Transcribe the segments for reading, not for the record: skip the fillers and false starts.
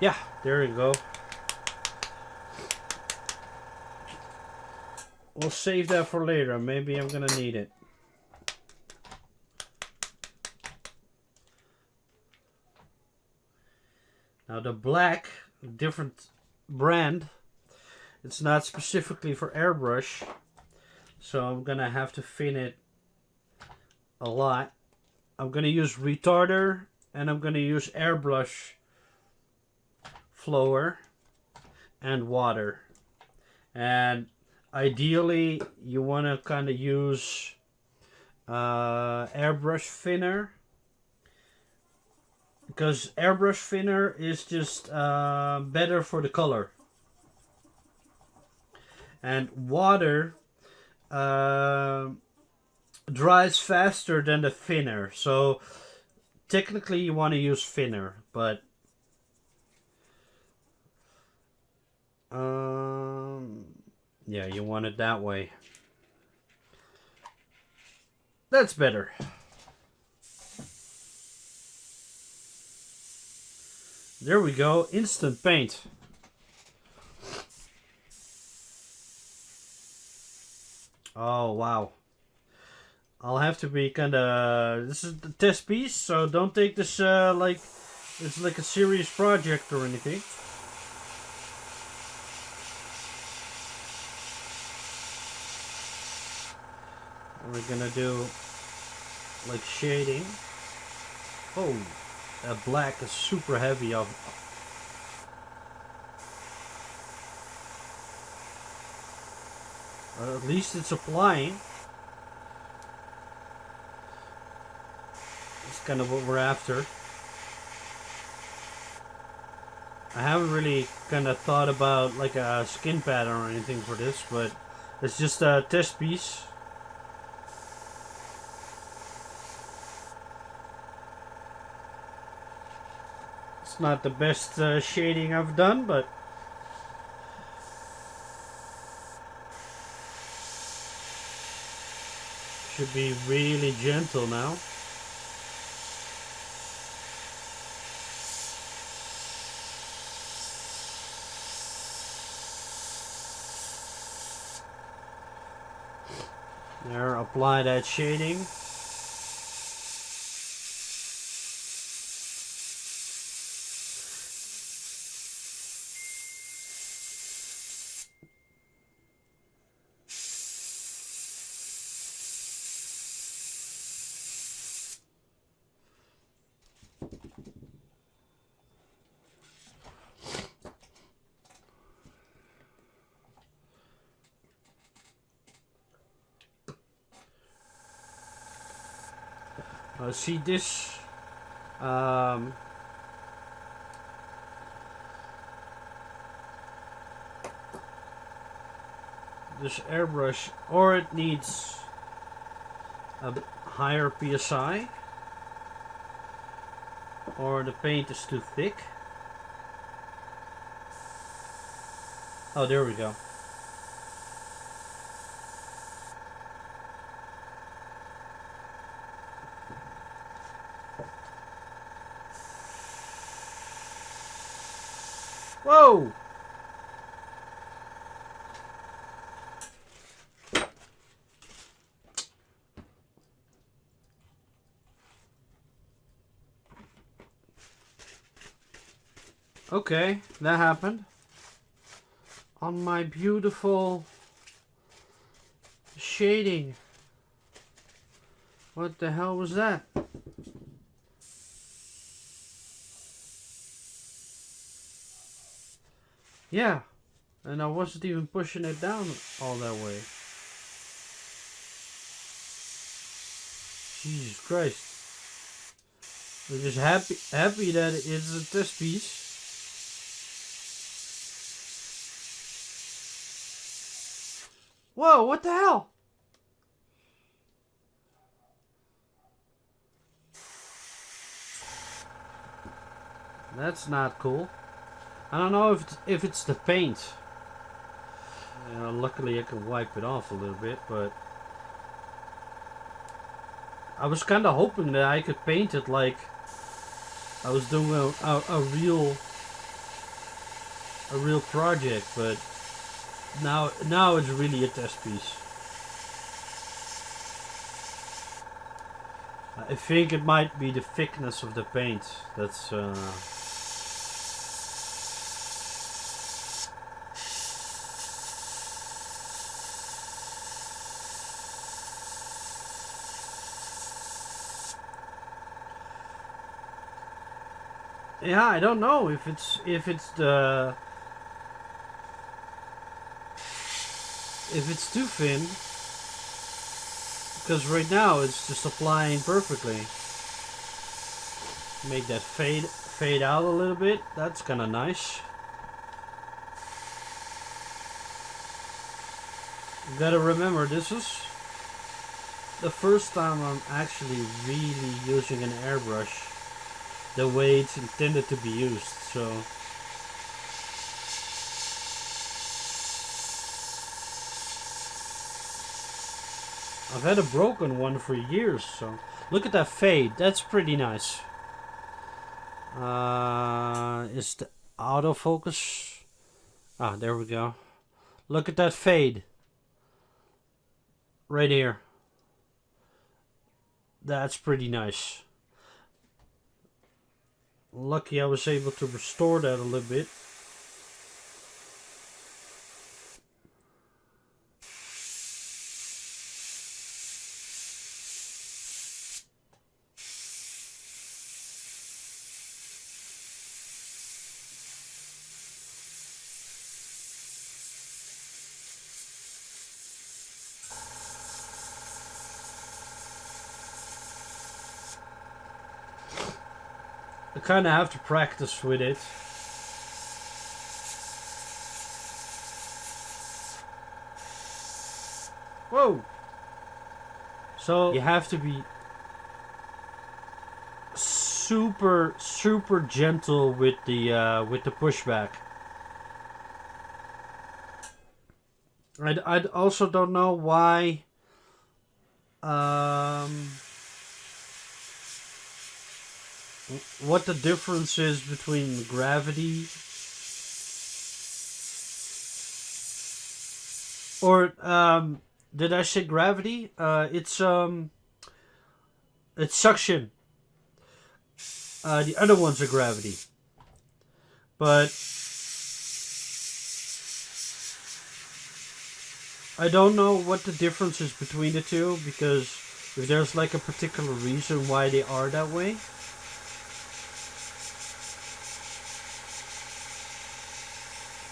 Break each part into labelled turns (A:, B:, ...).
A: Yeah, there you go. We'll save that for later. Maybe I'm gonna need it. Now the black, different brand. It's not specifically for airbrush. So I'm gonna have to thin it a lot. I'm gonna use retarder and I'm gonna use airbrush flower and water. And ideally you want to kind of use airbrush thinner, because airbrush thinner is just better for the color, and water dries faster than the thinner, so technically you want to use thinner, but yeah, you want it that way. That's better. There we go, instant paint. Oh wow. I'll have to be kinda... This is the test piece, so don't take this like it's like a serious project or anything. We're gonna do like shading. Oh, that black is super heavy. At least it's applying. That's kind of what we're after. I haven't really kind of thought about like a skin pattern or anything for this, but it's just a test piece. It's not the best shading I've done, but should be really gentle now. There, apply that shading. See this this airbrush, or it needs a higher PSI, or the paint is too thick. Oh, there we go. Whoa! Okay, that happened. On my beautiful shading. What the hell was that? Yeah, and I wasn't even pushing it down all that way. Jesus Christ. I'm just happy that it's a test piece. Whoa, what the hell? That's not cool. I don't know if it's the paint. Luckily I can wipe it off a little bit, but I was kind of hoping that I could paint it like I was doing a real a real project, but now it's really a test piece. I think it might be the thickness of the paint that's yeah, I don't know if it's too thin, because right now it's just applying perfectly. Make that fade out a little bit. That's kind of nice. You gotta remember, this is the first time I'm actually really using an airbrush the way it's intended to be used, so I've had a broken one for years, so look at that fade. That's pretty nice. Is the autofocus? Ah, there we go. Look at that fade. Right here. That's pretty nice. Lucky I was able to restore that a little bit. I kind of have to practice with it. Whoa! So you have to be super gentle with the pushback. I also don't know why. What the difference is between gravity or did I say gravity? It's suction. The other ones are gravity, but I don't know what the difference is between the two, because if there's like a particular reason why they are that way.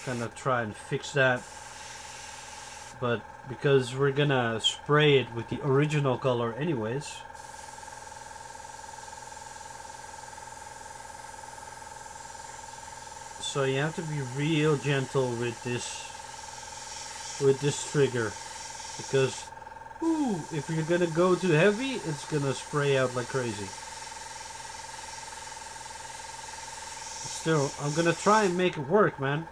A: Kind of try and fix that, but because we're gonna spray it with the original color anyways, so you have to be real gentle with this trigger, because if you're gonna go too heavy, it's gonna spray out like crazy. Still, I'm gonna try and make it work, man.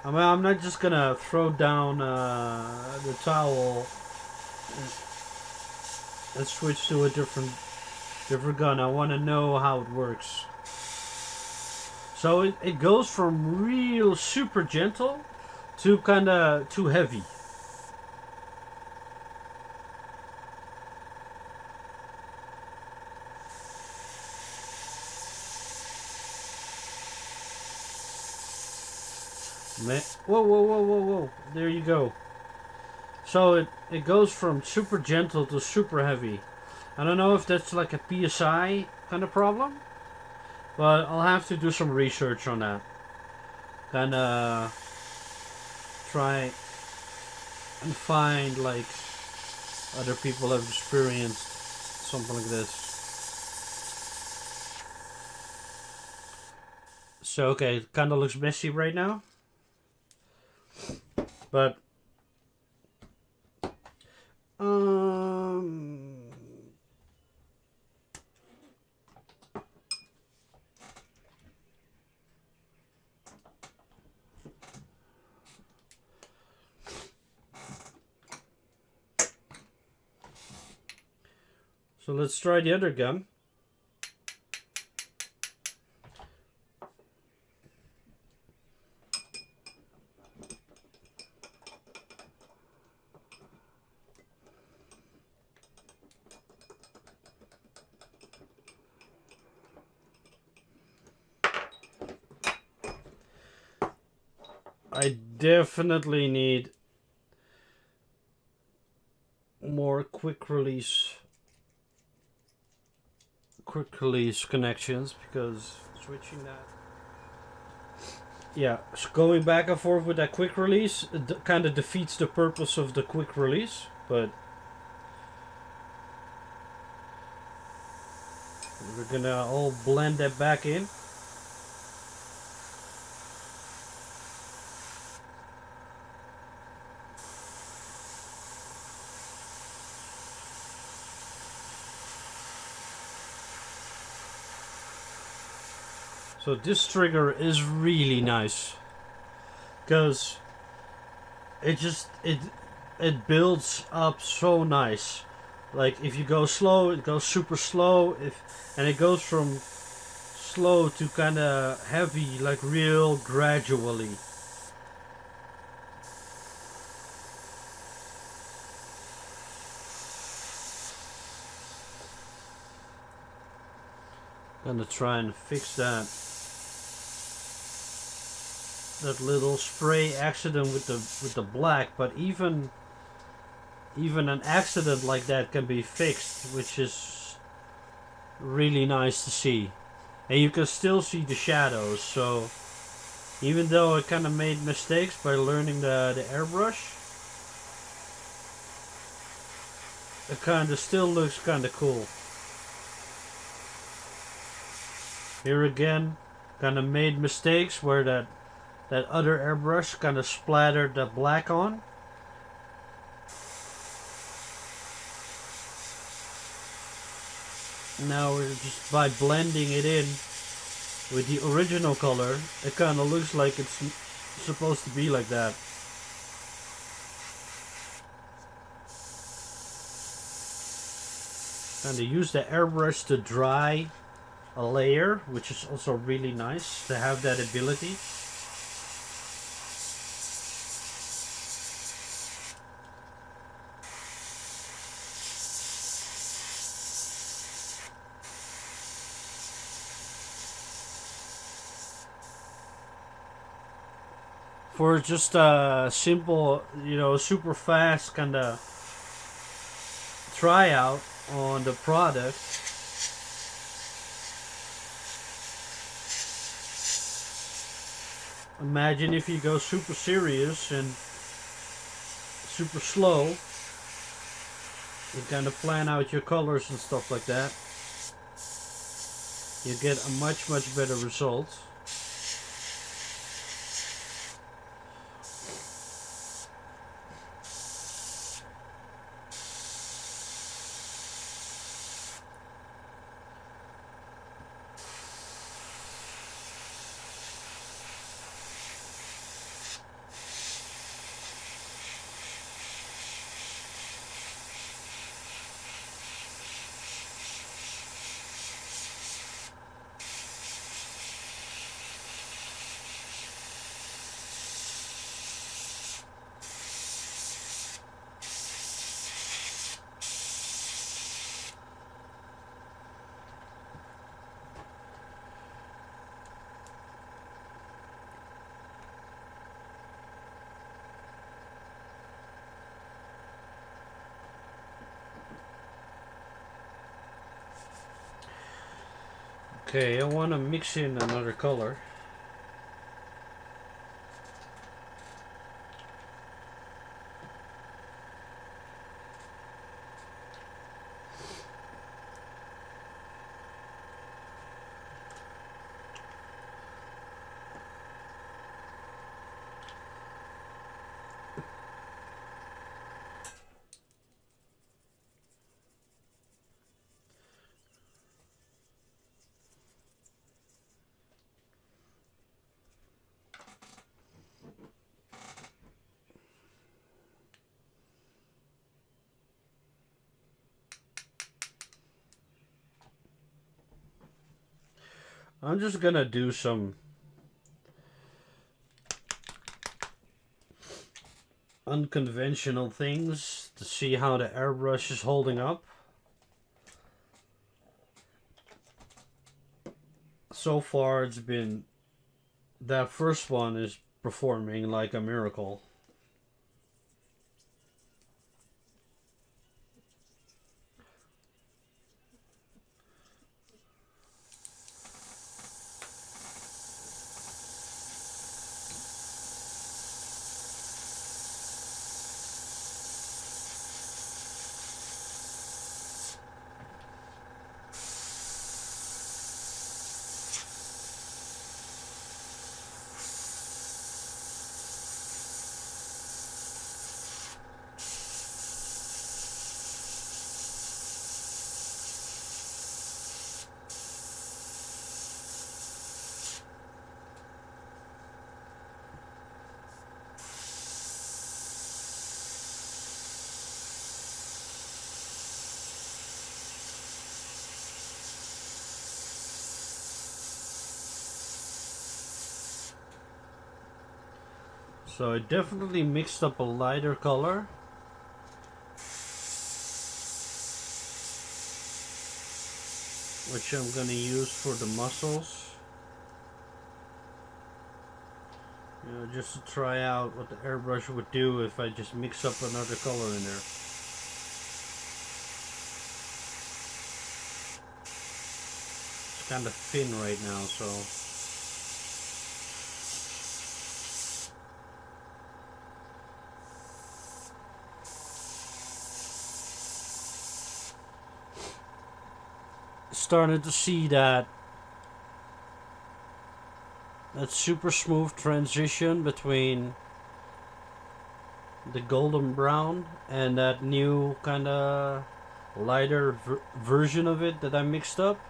A: I mean, I'm not just gonna throw down the towel and switch to a different gun. I want to know how it works. So it goes from real super gentle to kind of too heavy. Whoa. There you go. So it goes from super gentle to super heavy. I don't know if that's like a PSI kind of problem, but I'll have to do some research on that. Kind of try and find like other people have experienced something like this. So okay, it kind of looks messy right now, but so let's try the other gum. I definitely need more quick release connections, because switching that, yeah, so going back and forth with that quick release, it kind of defeats the purpose of the quick release. But we're gonna all blend that back in. So this trigger is really nice, because it builds up so nice. Like if you go slow, it goes super slow. And it goes from slow to kind of heavy, like real gradually. Gonna try and fix that little spray accident with the black, but even an accident like that can be fixed, which is really nice to see. And you can still see the shadows, so even though I kind of made mistakes by learning the airbrush, it kind of still looks kind of cool. Here again, kind of made mistakes where that other airbrush kind of splattered the black on. Now we're just by blending it in with the original color, it kind of looks like it's supposed to be like that. Kind of use the airbrush to dry a layer, which is also really nice to have that ability. For just a simple, super fast kind of tryout on the product, imagine if you go super serious and super slow, you kind of plan out your colors and stuff like that, you get a much better result. Okay, I want to mix in another color. I'm just gonna do some unconventional things to see how the airbrush is holding up. So far it's been, that first one is performing like a miracle. So I definitely mixed up a lighter color. Which I'm gonna use for the muscles. You know, just to try out what the airbrush would do if I just mix up another color in there. It's kind of thin right now, so starting to see that super smooth transition between the golden brown and that new kind of lighter version of it that I mixed up.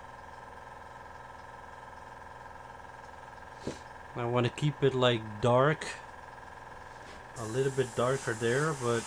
A: I want to keep it like dark, a little bit darker there, but